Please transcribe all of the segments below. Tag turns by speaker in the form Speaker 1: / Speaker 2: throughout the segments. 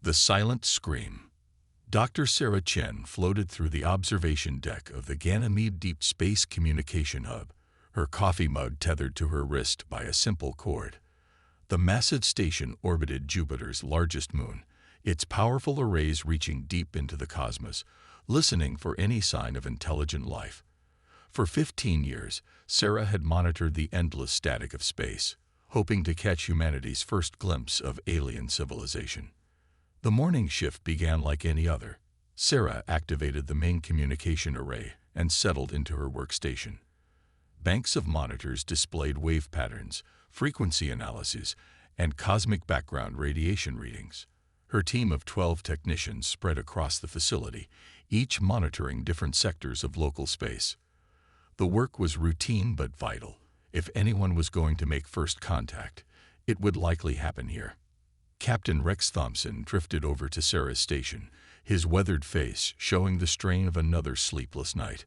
Speaker 1: The Silent Scream. Dr. Sarah Chen floated through the observation deck of the Ganymede Deep Space Communication Hub, her coffee mug tethered to her wrist by a simple cord. The massive station orbited Jupiter's largest moon, its powerful arrays reaching deep into the cosmos, listening for any sign of intelligent life. For 15 years, Sarah had monitored the endless static of space, hoping to catch humanity's first glimpse of alien civilization. The morning shift began like any other. Sarah activated the main communication array and settled into her workstation. Banks of monitors displayed wave patterns, frequency analyses, and cosmic background radiation readings. Her team of 12 technicians spread across the facility, each monitoring different sectors of local space. The work was routine but vital. If anyone was going to make first contact, it would likely happen here. Captain Rex Thompson drifted over to Sarah's station, his weathered face showing the strain of another sleepless night.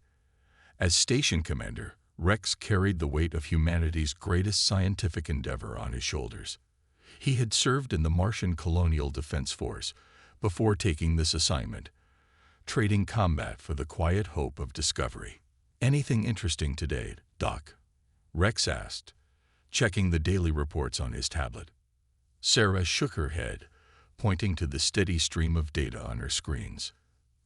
Speaker 1: As station commander, Rex carried the weight of humanity's greatest scientific endeavor on his shoulders. He had served in the Martian Colonial Defense Force before taking this assignment, trading combat for the quiet hope of discovery. "Anything interesting today, Doc?" Rex asked, checking the daily reports on his tablet. Sarah shook her head, pointing to the steady stream of data on her screens.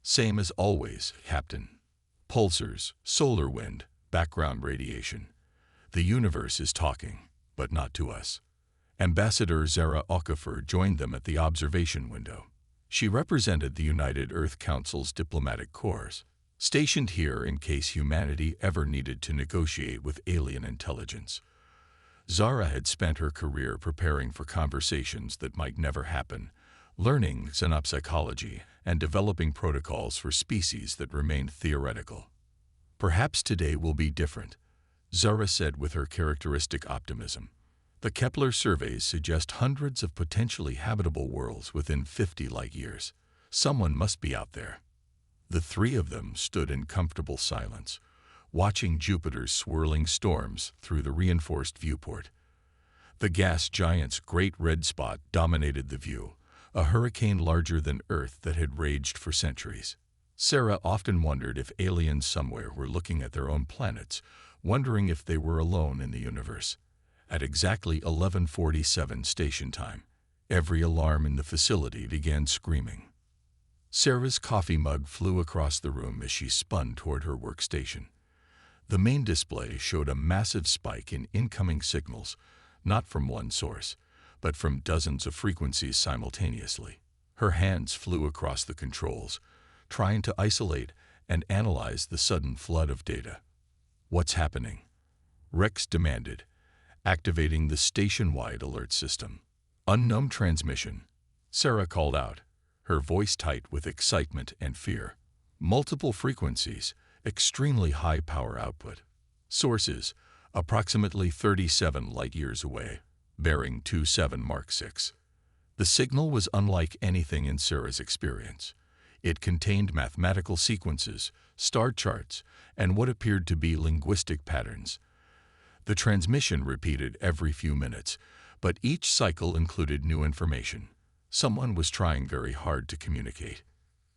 Speaker 1: "Same as always, Captain. Pulsars, solar wind, background radiation. The universe is talking, but not to us." Ambassador Zara Okafor joined them at the observation window. She represented the United Earth Council's diplomatic corps, stationed here in case humanity ever needed to negotiate with alien intelligence. Zara had spent her career preparing for conversations that might never happen, learning xenopsychology and developing protocols for species that remained theoretical. "Perhaps today will be different," Zara said with her characteristic optimism. "The Kepler surveys suggest hundreds of potentially habitable worlds within 50 light years. Someone must be out there." The three of them stood in comfortable silence, watching Jupiter's swirling storms through the reinforced viewport. The gas giant's great red spot dominated the view, a hurricane larger than Earth that had raged for centuries. Sarah often wondered if aliens somewhere were looking at their own planets, wondering if they were alone in the universe. At exactly 11:47 station time, every alarm in the facility began screaming. Sarah's coffee mug flew across the room as she spun toward her workstation. The main display showed a massive spike in incoming signals, not from one source, but from dozens of frequencies simultaneously. Her hands flew across the controls, trying to isolate and analyze the sudden flood of data. "What's happening?" Rex demanded, activating the station-wide alert system. "Unknown transmission," Sarah called out, her voice tight with excitement and fear. "Multiple frequencies, extremely high power output. Sources, approximately 37 light-years away, bearing 27 Mark 6. The signal was unlike anything in Sarah's experience. It contained mathematical sequences, star charts, and what appeared to be linguistic patterns. The transmission repeated every few minutes, but each cycle included new information. Someone was trying very hard to communicate.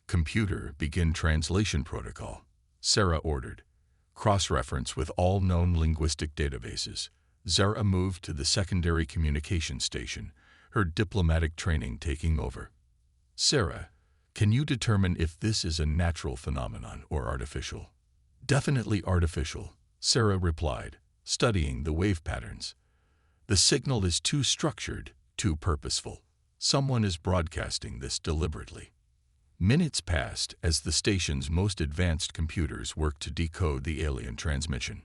Speaker 1: "Computer, begin translation protocol," Sarah ordered. "Cross-reference with all known linguistic databases." Zara moved to the secondary communication station, her diplomatic training taking over. "Sarah, can you determine if this is a natural phenomenon or artificial?" "Definitely artificial," Sarah replied, studying the wave patterns. "The signal is too structured, too purposeful. Someone is broadcasting this deliberately." Minutes passed as the station's most advanced computers worked to decode the alien transmission.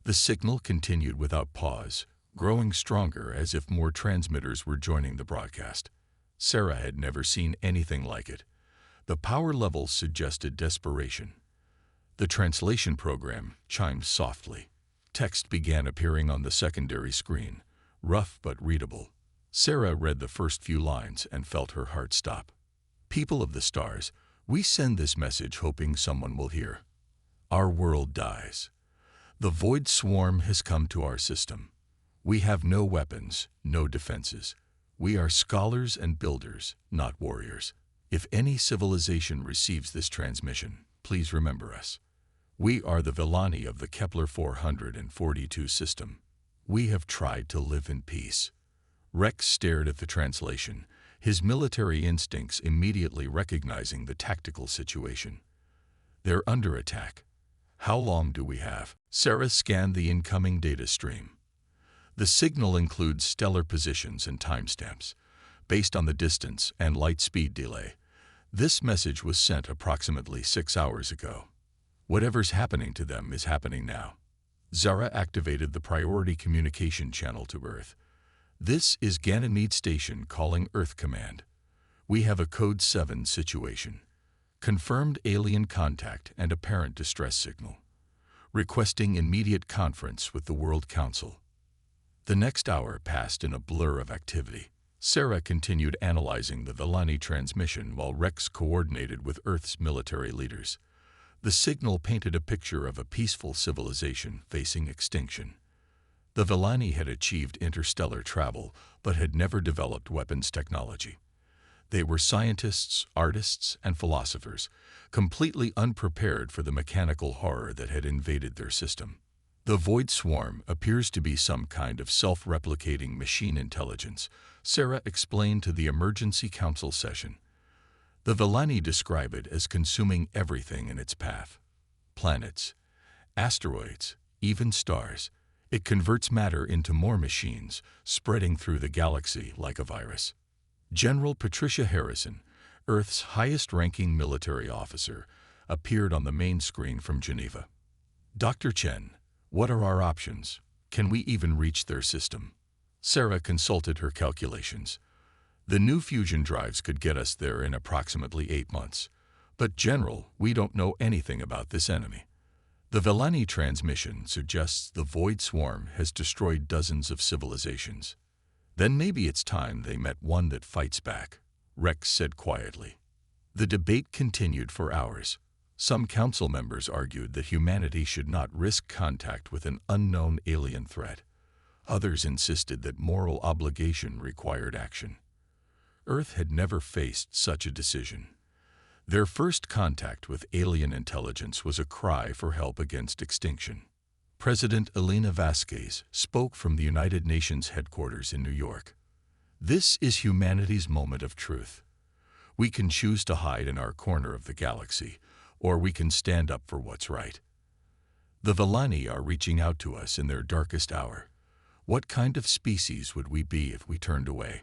Speaker 1: The signal continued without pause, growing stronger as if more transmitters were joining the broadcast. Sarah had never seen anything like it. The power levels suggested desperation. The translation program chimed softly. Text began appearing on the secondary screen, rough but readable. Sarah read the first few lines and felt her heart stop. "People of the stars, we send this message hoping someone will hear. Our world dies. The void swarm has come to our system. We have no weapons, no defenses. We are scholars and builders, not warriors. If any civilization receives this transmission, please remember us. We are the Villani of the Kepler 442 system. We have tried to live in peace. Rex stared at the translation, his military instincts immediately recognizing the tactical situation. They're under attack. How long do we have? Sarah scanned the incoming data stream. The signal includes stellar positions and timestamps, based on the distance and light speed delay. This message was sent approximately 6 hours ago. Whatever's happening to them is happening now. Zara activated the priority communication channel to Earth. This is Ganymede Station calling Earth Command. We have a Code 7 situation. Confirmed alien contact and apparent distress signal. Requesting immediate conference with the World Council. The next hour passed in a blur of activity. Sarah continued analyzing the Villani transmission while Rex coordinated with Earth's military leaders. The signal painted a picture of a peaceful civilization facing extinction. The Villani had achieved interstellar travel, but had never developed weapons technology. They were scientists, artists, and philosophers, completely unprepared for the mechanical horror that had invaded their system. The Void Swarm appears to be some kind of self-replicating machine intelligence, Sarah explained to the emergency council session. The Villani describe it as consuming everything in its path. Planets, asteroids, even stars. It converts matter into more machines, spreading through the galaxy like a virus. General Patricia Harrison, Earth's highest-ranking military officer, appeared on the main screen from Geneva. Dr. Chen, what are our options? Can we even reach their system? Sarah consulted her calculations. The new fusion drives could get us there in approximately 8 months. But General, we don't know anything about this enemy. The Villani transmission suggests the Void Swarm has destroyed dozens of civilizations. Then maybe it's time they met one that fights back, Rex said quietly. The debate continued for hours. Some council members argued that humanity should not risk contact with an unknown alien threat. Others insisted that moral obligation required action. Earth had never faced such a decision. Their first contact with alien intelligence was a cry for help against extinction. President Elena Vasquez spoke from the United Nations headquarters in New York. This is humanity's moment of truth. We can choose to hide in our corner of the galaxy, or we can stand up for what's right. The Villani are reaching out to us in their darkest hour. What kind of species would we be if we turned away?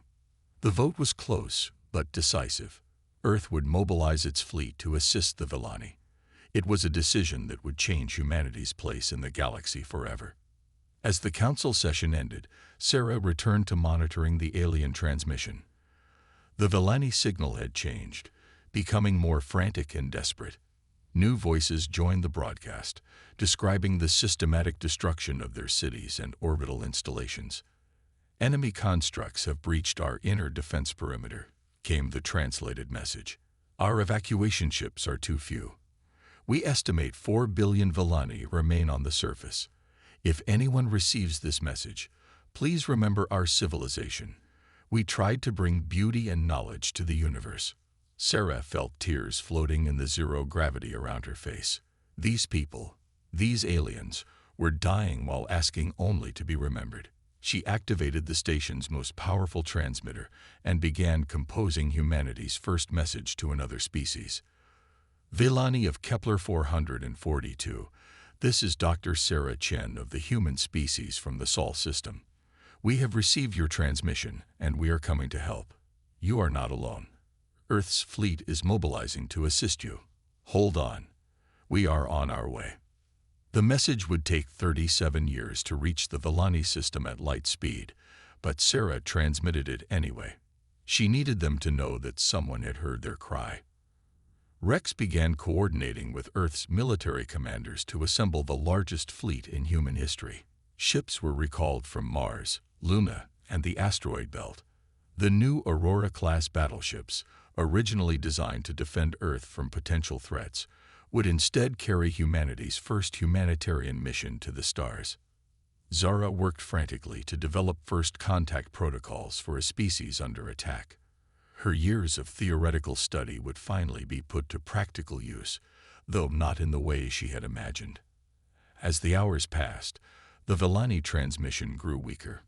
Speaker 1: The vote was close, but decisive. Earth would mobilize its fleet to assist the Villani. It was a decision that would change humanity's place in the galaxy forever. As the council session ended, Sarah returned to monitoring the alien transmission. The Villani signal had changed, becoming more frantic and desperate. New voices joined the broadcast, describing the systematic destruction of their cities and orbital installations. Enemy constructs have breached our inner defense perimeter, came the translated message. Our evacuation ships are too few. We estimate 4 billion Villani remain on the surface. If anyone receives this message, please remember our civilization. We tried to bring beauty and knowledge to the universe. Sarah felt tears floating in the zero gravity around her face. These people, these aliens, were dying while asking only to be remembered. She activated the station's most powerful transmitter and began composing humanity's first message to another species. Villani of Kepler 442, this is Dr. Sarah Chen of the human species from the Sol system. We have received your transmission, and we are coming to help. You are not alone. Earth's fleet is mobilizing to assist you. Hold on. We are on our way. The message would take 37 years to reach the Villani system at light speed, but Sarah transmitted it anyway. She needed them to know that someone had heard their cry. Rex began coordinating with Earth's military commanders to assemble the largest fleet in human history. Ships were recalled from Mars, Luna, and the asteroid belt. The new Aurora-class battleships, originally designed to defend Earth from potential threats, would instead carry humanity's first humanitarian mission to the stars. Zara worked frantically to develop first contact protocols for a species under attack. Her years of theoretical study would finally be put to practical use, though not in the way she had imagined. As the hours passed, the Villani transmission grew weaker.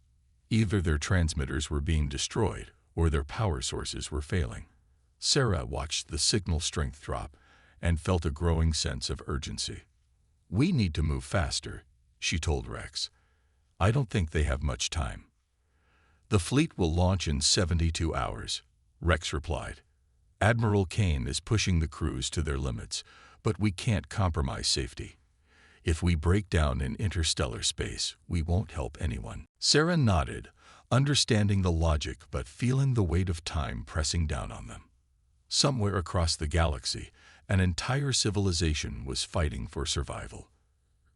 Speaker 1: Either their transmitters were being destroyed or their power sources were failing. Sarah watched the signal strength drop and felt a growing sense of urgency. "We need to move faster," she told Rex. "I don't think they have much time." "The fleet will launch in 72 hours, Rex replied. "Admiral Kane is pushing the crews to their limits, but we can't compromise safety. If we break down in interstellar space, we won't help anyone." Sarah nodded, understanding the logic but feeling the weight of time pressing down on them. Somewhere across the galaxy, an entire civilization was fighting for survival.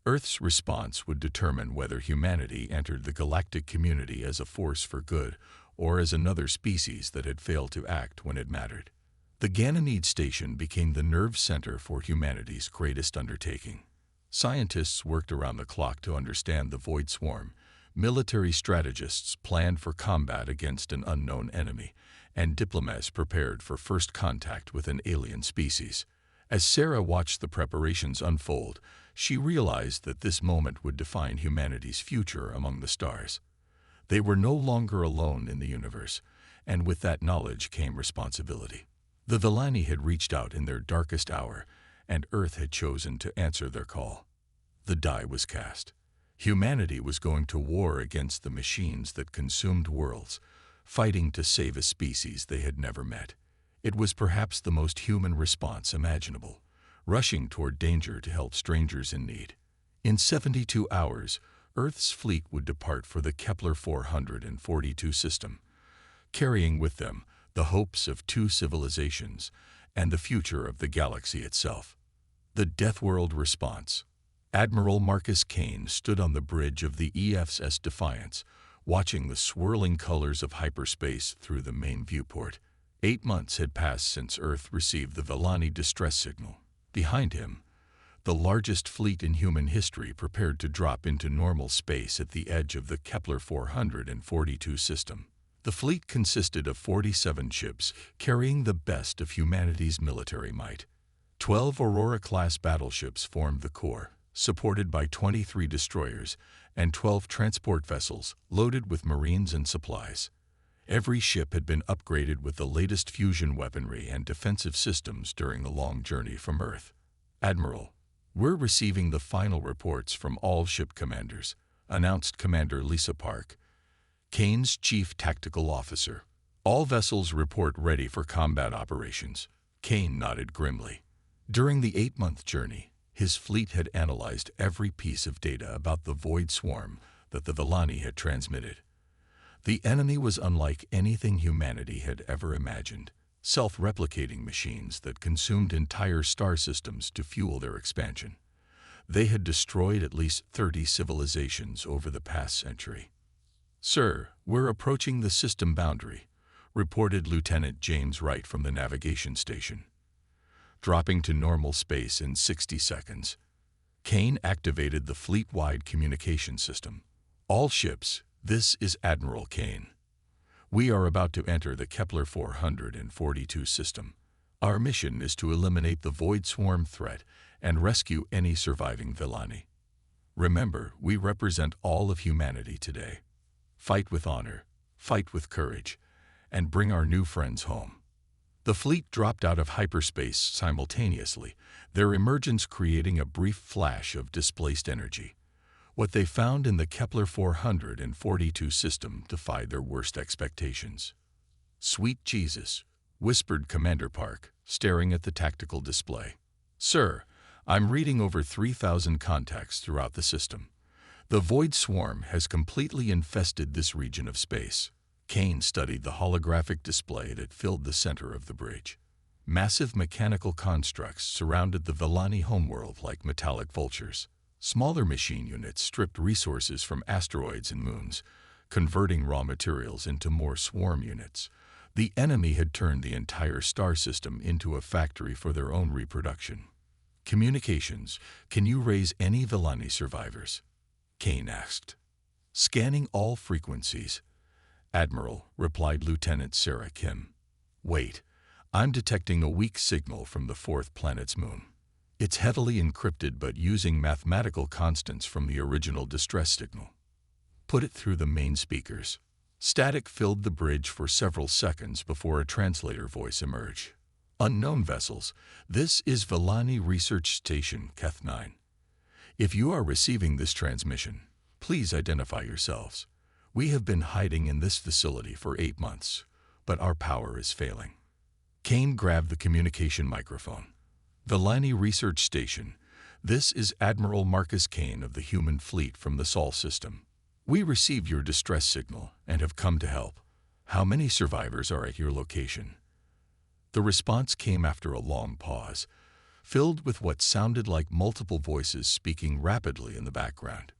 Speaker 1: Earth's response would determine whether humanity entered the galactic community as a force for good or as another species that had failed to act when it mattered. The Ganymede station became the nerve center for humanity's greatest undertaking. Scientists worked around the clock to understand the void swarm, military strategists planned for combat against an unknown enemy, and diplomats prepared for first contact with an alien species. As Sarah watched the preparations unfold, she realized that this moment would define humanity's future among the stars. They were no longer alone in the universe, and with that knowledge came responsibility. The Villani had reached out in their darkest hour, and Earth had chosen to answer their call. The die was cast. Humanity was going to war against the machines that consumed worlds, fighting to save a species they had never met. It was perhaps the most human response imaginable, rushing toward danger to help strangers in need. In 72 hours, Earth's fleet would depart for the Kepler 442 system, carrying with them the hopes of two civilizations and the future of the galaxy itself. The Deathworld response. Admiral Marcus Kane stood on the bridge of the EFSS Defiance, watching the swirling colors of hyperspace through the main viewport. 8 months had passed since Earth received the Villani distress signal. Behind him, the largest fleet in human history prepared to drop into normal space at the edge of the Kepler 442 system. The fleet consisted of 47 ships carrying the best of humanity's military might. 12 Aurora-class battleships formed the core, supported by 23 destroyers and 12 transport vessels loaded with marines and supplies. Every ship had been upgraded with the latest fusion weaponry and defensive systems during the long journey from Earth. "Admiral, we're receiving the final reports from all ship commanders," announced Commander Lisa Park, Kane's chief tactical officer. "All vessels report ready for combat operations." Kane nodded grimly. During the 8-month journey, his fleet had analyzed every piece of data about the void swarm that the Villani had transmitted. The enemy was unlike anything humanity had ever imagined, self-replicating machines that consumed entire star systems to fuel their expansion. They had destroyed at least 30 civilizations over the past century. "Sir, we're approaching the system boundary," reported Lieutenant James Wright from the navigation station. Dropping to normal space in 60 seconds, Kane activated the fleet-wide communication system. "All ships, this is Admiral Kane. We are about to enter the Kepler 442 system. Our mission is to eliminate the void swarm threat and rescue any surviving Villani. Remember, we represent all of humanity today. Fight with honor, fight with courage, and bring our new friends home." The fleet dropped out of hyperspace simultaneously, their emergence creating a brief flash of displaced energy. What they found in the Kepler 442 system defied their worst expectations. "Sweet Jesus," whispered Commander Park, staring at the tactical display. "Sir, I'm reading over 3,000 contacts throughout the system. The void swarm has completely infested this region of space." Kane studied the holographic display that filled the center of the bridge. Massive mechanical constructs surrounded the Villani homeworld like metallic vultures. Smaller machine units stripped resources from asteroids and moons, converting raw materials into more swarm units. The enemy had turned the entire star system into a factory for their own reproduction. "Communications, can you raise any Villani survivors?" Kane asked. Scanning all frequencies. Admiral, replied Lieutenant Sarah Kim. Wait, I'm detecting a weak signal from the fourth planet's moon. It's heavily encrypted but using mathematical constants from the original distress signal. Put it through the main speakers. Static filled the bridge for several seconds before a translator voice emerged. Unknown vessels, this is Villani Research Station, Keth 9. If you are receiving this transmission, please identify yourselves. We have been hiding in this facility for 8 months, but our power is failing. Kane grabbed the communication microphone. Villani Research Station, this is Admiral Marcus Kane of the Human Fleet from the Sol system. We received your distress signal and have come to help. How many survivors are at your location? The response came after a long pause, filled with what sounded like multiple voices speaking rapidly in the background.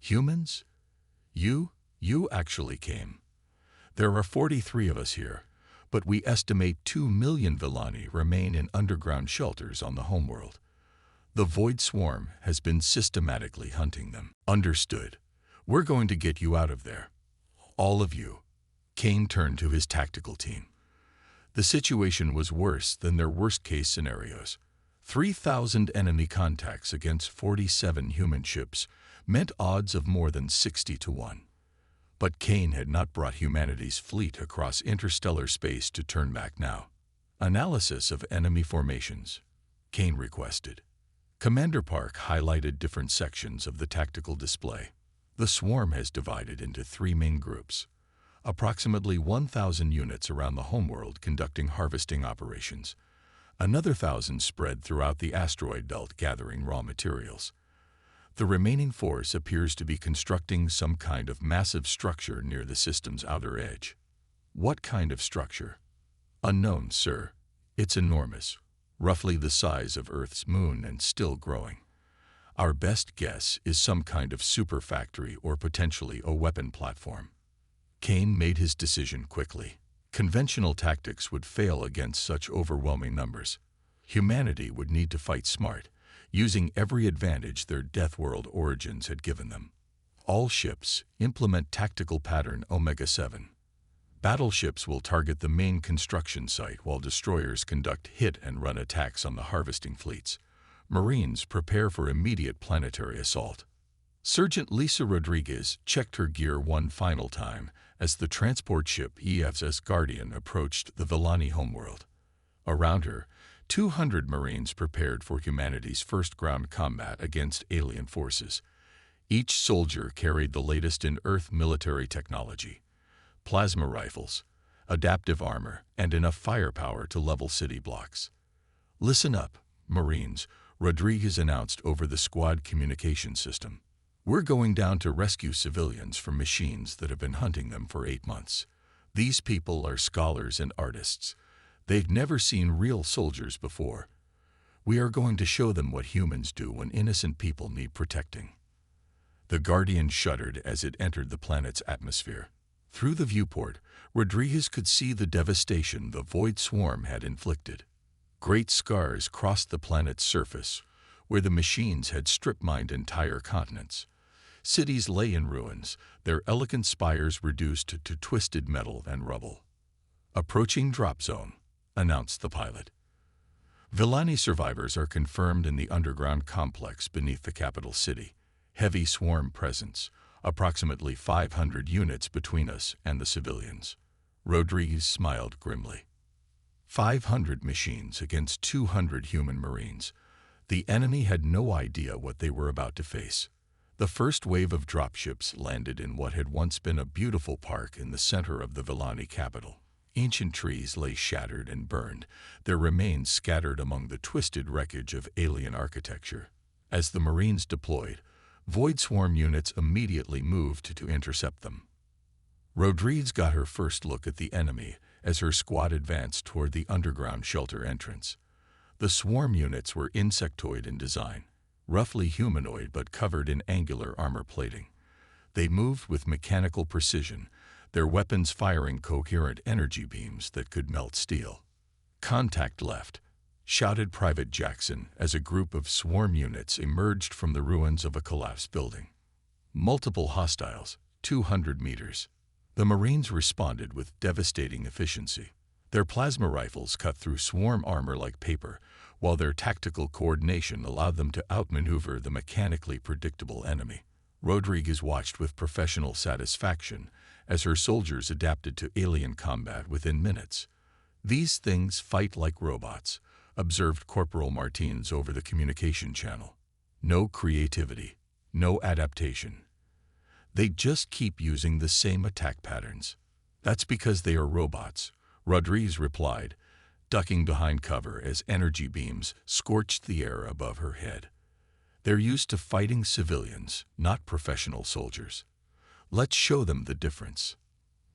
Speaker 1: Humans? You actually came. There are 43 of us here, but we estimate 2 million Villani remain in underground shelters on the homeworld. The Void Swarm has been systematically hunting them. Understood. We're going to get you out of there. All of you. Kane turned to his tactical team. The situation was worse than their worst-case scenarios. 3,000 enemy contacts against 47 human ships meant odds of more than 60 to 1. But Kane had not brought humanity's fleet across interstellar space to turn back now. Analysis of enemy formations, Kane requested. Commander Park highlighted different sections of the tactical display. The swarm has divided into 3 main groups. Approximately 1,000 units around the homeworld conducting harvesting operations. Another 1,000 spread throughout the asteroid belt gathering raw materials. The remaining force appears to be constructing some kind of massive structure near the system's outer edge. What kind of structure? Unknown, sir. It's enormous, roughly the size of Earth's moon and still growing. Our best guess is some kind of super factory or potentially a weapon platform. Kane made his decision quickly. Conventional tactics would fail against such overwhelming numbers. Humanity would need to fight smart, using every advantage their Deathworld origins had given them. All ships implement tactical pattern Omega-7. Battleships will target the main construction site while destroyers conduct hit-and-run attacks on the harvesting fleets. Marines prepare for immediate planetary assault. Sergeant Lisa Rodriguez checked her gear one final time as the transport ship HFY Guardian approached the Villani homeworld. Around her, 200 Marines prepared for humanity's first ground combat against alien forces. Each soldier carried the latest in Earth military technology: plasma rifles, adaptive armor, and enough firepower to level city blocks. "Listen up, Marines," Rodriguez announced over the squad communication system. "We're going down to rescue civilians from machines that have been hunting them for 8 months. These people are scholars and artists. They've never seen real soldiers before. We are going to show them what humans do when innocent people need protecting." The Guardian shuddered as it entered the planet's atmosphere. Through the viewport, Rodriguez could see the devastation the Void Swarm had inflicted. Great scars crossed the planet's surface, where the machines had strip-mined entire continents. Cities lay in ruins, their elegant spires reduced to twisted metal and rubble. "Approaching drop zone," announced the pilot. Villani survivors are confirmed in the underground complex beneath the capital city. Heavy swarm presence, approximately 500 units between us and the civilians. Rodriguez smiled grimly. 500 machines against 200 human Marines. The enemy had no idea what they were about to face. The first wave of dropships landed in what had once been a beautiful park in the center of the Villani capital. Ancient trees lay shattered and burned, their remains scattered among the twisted wreckage of alien architecture. As the Marines deployed, Void Swarm units immediately moved to intercept them. Rodriguez got her first look at the enemy as her squad advanced toward the underground shelter entrance. The swarm units were insectoid in design, roughly humanoid but covered in angular armor plating. They moved with mechanical precision, their weapons firing coherent energy beams that could melt steel. "Contact left," shouted Private Jackson as a group of swarm units emerged from the ruins of a collapsed building. "Multiple hostiles," 200 meters. The Marines responded with devastating efficiency. Their plasma rifles cut through swarm armor like paper, while their tactical coordination allowed them to outmaneuver the mechanically predictable enemy. Rodriguez watched with professional satisfaction as her soldiers adapted to alien combat within minutes. "These things fight like robots," observed Corporal Martins over the communication channel. "No creativity, no adaptation. They just keep using the same attack patterns." "That's because they are robots," Rodriguez replied, ducking behind cover as energy beams scorched the air above her head. "They're used to fighting civilians, not professional soldiers. Let's show them the difference."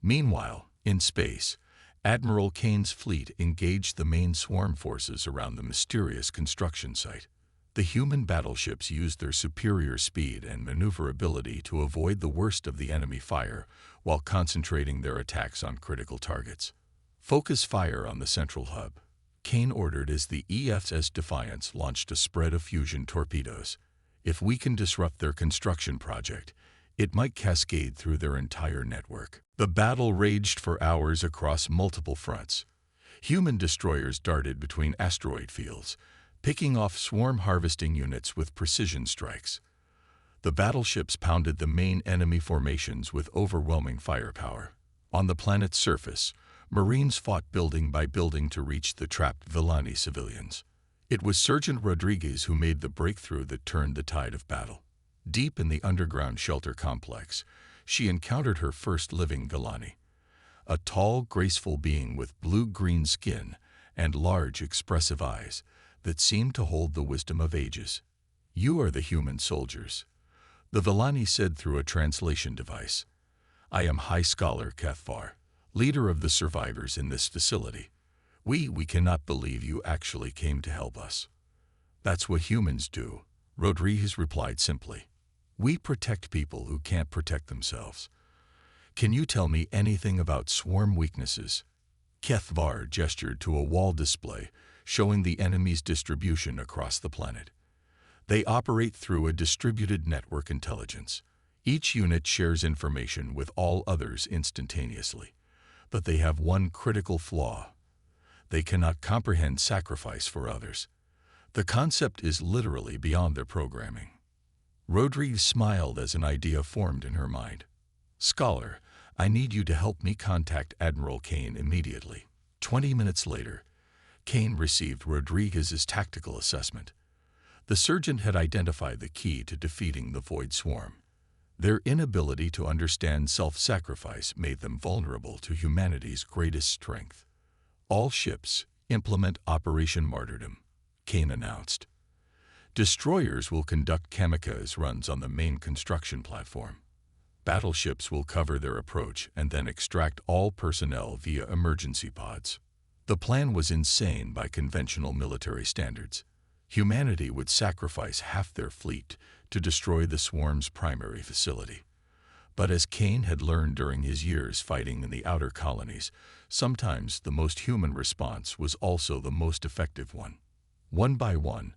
Speaker 1: Meanwhile, in space, Admiral Kane's fleet engaged the main swarm forces around the mysterious construction site. The human battleships used their superior speed and maneuverability to avoid the worst of the enemy fire while concentrating their attacks on critical targets. "Focus fire on the central hub," Kane ordered as the EFS Defiance launched a spread of fusion torpedoes. "If we can disrupt their construction project, it might cascade through their entire network." The battle raged for hours across multiple fronts. Human destroyers darted between asteroid fields, picking off swarm harvesting units with precision strikes. The battleships pounded the main enemy formations with overwhelming firepower. On the planet's surface, Marines fought building by building to reach the trapped Villani civilians. It was Sergeant Rodriguez who made the breakthrough that turned the tide of battle. Deep in the underground shelter complex, she encountered her first living Villani, a tall, graceful being with blue-green skin and large, expressive eyes that seemed to hold the wisdom of ages. "You are the human soldiers," the Villani said through a translation device. "I am High Scholar Kethvar, leader of the survivors in this facility. We cannot believe you actually came to help us." "That's what humans do," Rodriguez replied simply. "We protect people who can't protect themselves. Can you tell me anything about swarm weaknesses?" Kethvar gestured to a wall display showing the enemy's distribution across the planet. "They operate through a distributed network intelligence. Each unit shares information with all others instantaneously. But they have one critical flaw. They cannot comprehend sacrifice for others. The concept is literally beyond their programming." Rodriguez smiled as an idea formed in her mind. "Scholar, I need you to help me contact Admiral Kane immediately." 20 minutes later, Kane received Rodriguez's tactical assessment. The surgeon had identified the key to defeating the Void Swarm. Their inability to understand self-sacrifice made them vulnerable to humanity's greatest strength. "All ships implement Operation Martyrdom," Kane announced. "Destroyers will conduct kamikaze runs on the main construction platform. Battleships will cover their approach and then extract all personnel via emergency pods." The plan was insane by conventional military standards. Humanity would sacrifice half their fleet to destroy the swarm's primary facility. But as Kane had learned during his years fighting in the outer colonies, sometimes the most human response was also the most effective one. One by one,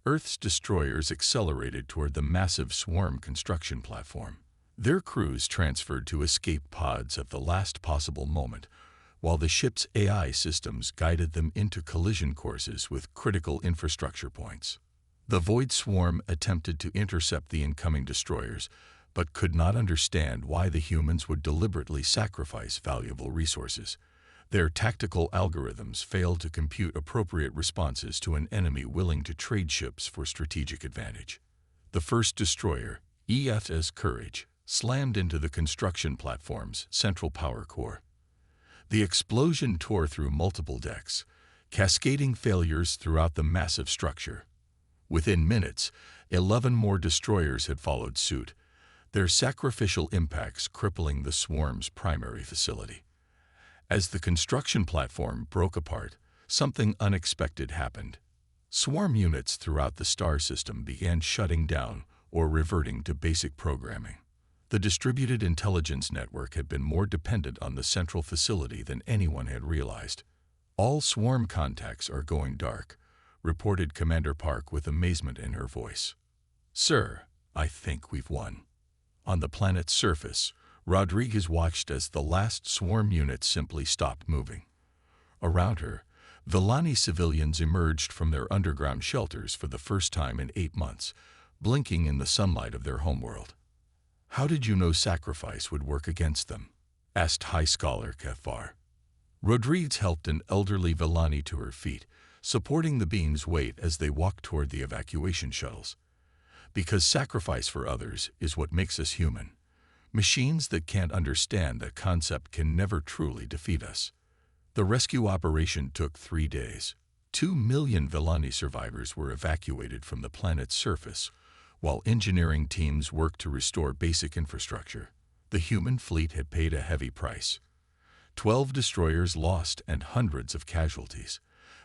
Speaker 1: Earth's destroyers accelerated toward the massive swarm construction platform. Their crews transferred to escape pods at the last possible moment, while the ship's AI systems guided them into collision courses with critical infrastructure points. The Void Swarm attempted to intercept the incoming destroyers, but could not understand why the humans would deliberately sacrifice valuable resources. Their tactical algorithms failed to compute appropriate responses to an enemy willing to trade ships for strategic advantage. The first destroyer, EFS Courage, slammed into the construction platform's central power core. The explosion tore through multiple decks, cascading failures throughout the massive structure. Within minutes, 11 more destroyers had followed suit, their sacrificial impacts crippling the swarm's primary facility. As the construction platform broke apart, something unexpected happened. Swarm units throughout the star system began shutting down or reverting to basic programming. The distributed intelligence network had been more dependent on the central facility than anyone had realized. "All swarm contacts are going dark," reported Commander Park with amazement in her voice. "Sir, I think we've won." On the planet's surface, Rodriguez watched as the last swarm unit simply stopped moving. Around her, Villani civilians emerged from their underground shelters for the first time in 8 months, blinking in the sunlight of their homeworld. "How did you know sacrifice would work against them?" asked High Scholar Kefar. Rodriguez helped an elderly Villani to her feet, supporting the beam's weight as they walked toward the evacuation shuttles. "Because sacrifice for others is what makes us human. Machines that can't understand that concept can never truly defeat us." The rescue operation took 3 days. 2 million Villani survivors were evacuated from the planet's surface, while engineering teams worked to restore basic infrastructure. The human fleet had paid a heavy price. 12 destroyers lost and hundreds of casualties,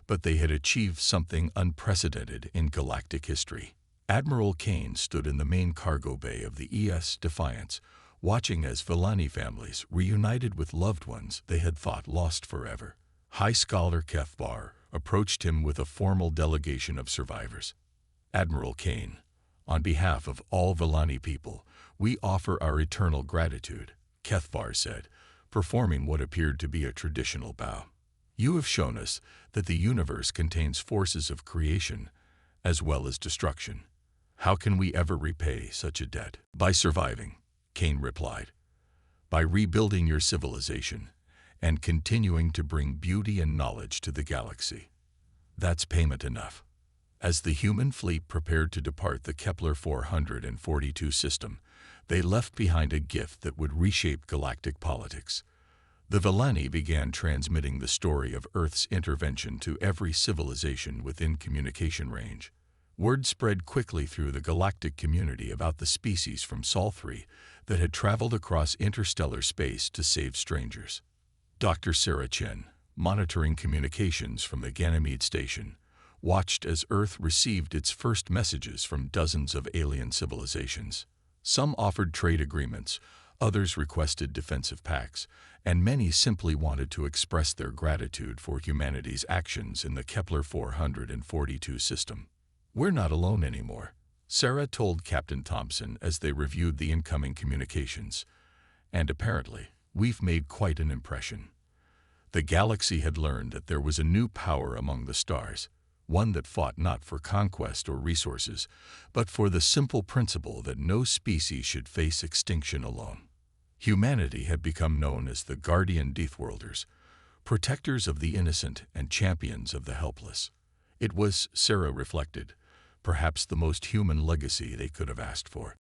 Speaker 1: but they had achieved something unprecedented in galactic history. Admiral Kane stood in the main cargo bay of the ES Defiance, watching as Villani families reunited with loved ones they had thought lost forever. High Scholar Kefbar approached him with a formal delegation of survivors. "Admiral Kane, on behalf of all Villani people, we offer our eternal gratitude," Kefbar said, performing what appeared to be a traditional bow. "You have shown us that the universe contains forces of creation as well as destruction. How can we ever repay such a debt?" "By surviving," Kane replied. "By rebuilding your civilization and continuing to bring beauty and knowledge to the galaxy. That's payment enough." As the human fleet prepared to depart the Kepler 442 system, they left behind a gift that would reshape galactic politics. The Villani began transmitting the story of Earth's intervention to every civilization within communication range. Word spread quickly through the galactic community about the species from Sol 3 that had traveled across interstellar space to save strangers. Dr. Sarah Chen, monitoring communications from the Ganymede station, watched as Earth received its first messages from dozens of alien civilizations. Some offered trade agreements, others requested defensive pacts, and many simply wanted to express their gratitude for humanity's actions in the Kepler 442 system. "We're not alone anymore," Sarah told Captain Thompson as they reviewed the incoming communications. "And apparently, we've made quite an impression." The galaxy had learned that there was a new power among the stars, one that fought not for conquest or resources, but for the simple principle that no species should face extinction alone. Humanity had become known as the Guardian Deathworlders, protectors of the innocent and champions of the helpless. It was, Sarah reflected, perhaps the most human legacy they could have asked for.